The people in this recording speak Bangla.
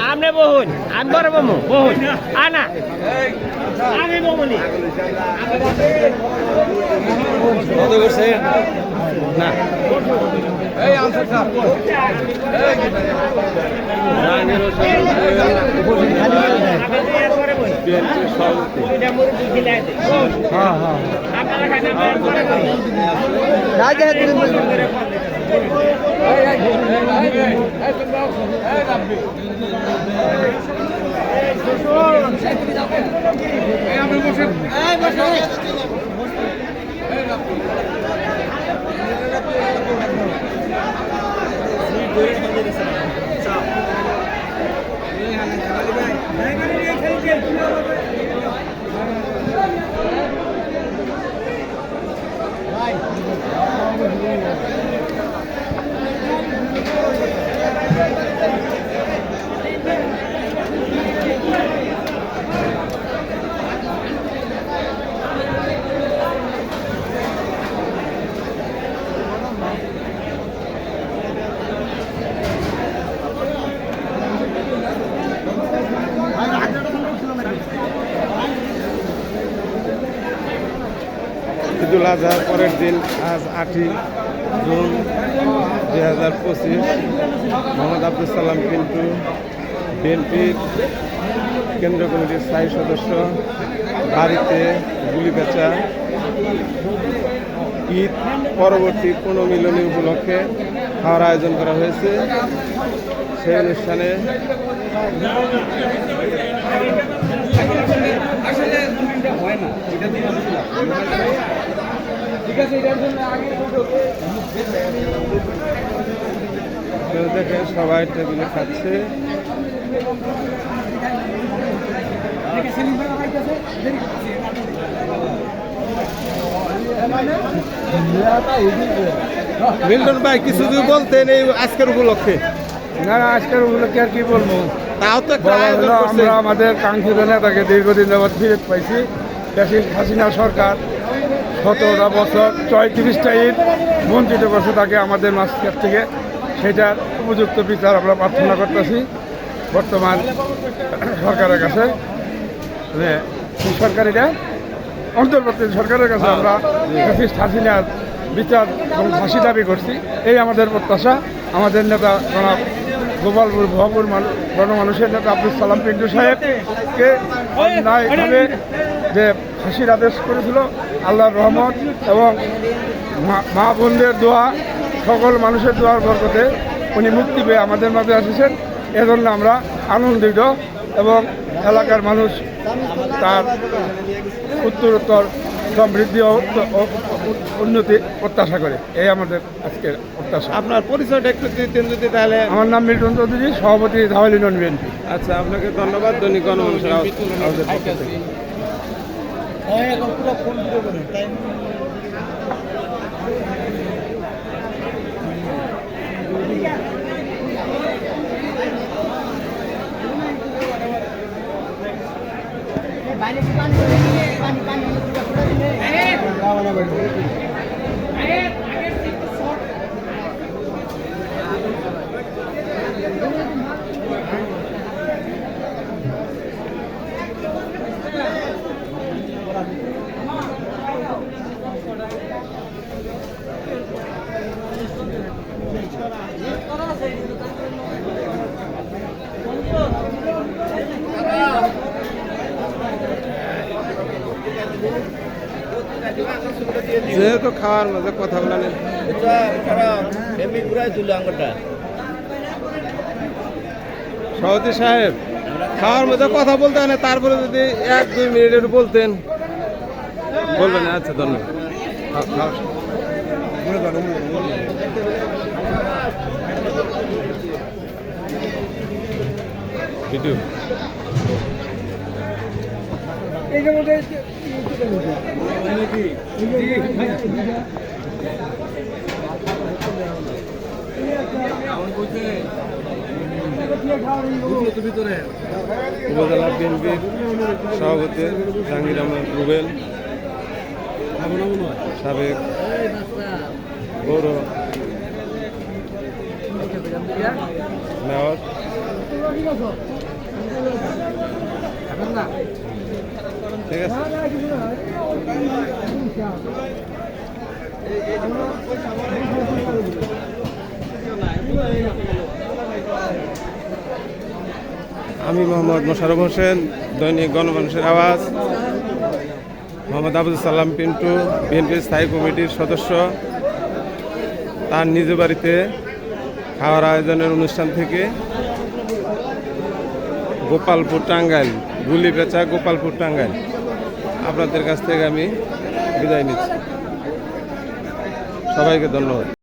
আমনে বহুন আমি বড় বমু বহুন আনা আমি বমুনি কত করছে না এই আনসার স্যার হ্যাঁ হ্যাঁ ঈদুল আজহার পরের দিন আজ 8ই জুন 2025 মোহাম্মদ আব্দুল সালাম পিন্টু বিএনপির কেন্দ্রীয় কমিটির স্থায়ী সদস্য বাড়িতে গুলি বেচা ঈদ পরবর্তী পুনর্মিলনী উপলক্ষে খাওয়ার আয়োজন করা হয়েছে। সেই অনুষ্ঠানে দেখে সবাই টেবিলে খাচ্ছে। মিল্টন ভাই কিছু যদি বলতেন এই আজকের উপলক্ষে। না না, আজকের উপলক্ষে আর কি বলবো, তাও তো আমরা আমাদের কাঙ্ক্ষিত নেতাকে দীর্ঘদিন যাবৎ ফিরে পাইছি। হাসিনা সরকার 17টা বছর 34টা ঈদ বঞ্চিত করছে তাকে আমাদের মাঝখান থেকে, সেটার উপযুক্ত বিচার আমরা প্রার্থনা করতেছি বর্তমান সরকারের কাছে। সরকারিরা অন্তর্বর্তী সরকারের কাছে আমরা হাসিনার বিচার এবং ফাঁসি দাবি করছি। এই আমাদের প্রত্যাশা। আমাদের নেতা জনাব গোপালপুর ভবাপুর গণমানুষের নেতা আব্দুল সালাম পিন্টু সাহেবকে অন্যায়ভাবে যে ফাঁসির আদেশ করেছিল, আল্লাহর রহমত এবং মা বোনদের দোয়া, সকল মানুষের দোয়ার বরকতে উনি মুক্তি পেয়ে আমাদের মাঝে এসেছেন। এজন্য আমরা আনন্দিত এবং এলাকার মানুষ তার উত্তরোত্তর সমৃদ্ধি ও উন্নতি প্রত্যাশা করে। এই আমাদের আজকের প্রত্যাশা। আপনার পরিচয়টা একটু দিতেন যদি তাহলে। আমার নাম মিল্টন চৌধুরী, সভাপতি ধাওয়াল ইউনিয়ন বিএনপি। আচ্ছা, আপনাকে ধন্যবাদ। দৈনিক গণমানুষের আওয়াজের পক্ষ থেকে। যেহেতু খাওয়ার মধ্যে কথা বলা নেই, সভাপতি সাহেব খাওয়ার মধ্যে কথা বলতে হয় না, তারপরে যদি 1-2 মিনিটের বলতেন। বলবেন? আচ্ছা, ধন্যবাদ। ভিডিও উপজেলা বিএনপির সভাপতি জাহাঙ্গীর আহমেদ রুবেল, সাবেক গৌর মেয়র ঠিক আছে। আমি মোহাম্মদ মোশাররফ হোসেন, দৈনিক গণমানুষের আওয়াজ। মোহাম্মদ আবুল সালাম পিন্টু বিএনপির স্থায়ী কমিটির সদস্য, তার নিজ বাড়িতে খাওয়ার আয়োজনের অনুষ্ঠান থেকে গোপালপুর টাঙ্গাইল, গুলিপেঁচা গোপালপুর টাঙ্গাইল, আপনাদের কাছ থেকে আমি বিদায় নিচ্ছি। সবাইকে ধন্যবাদ।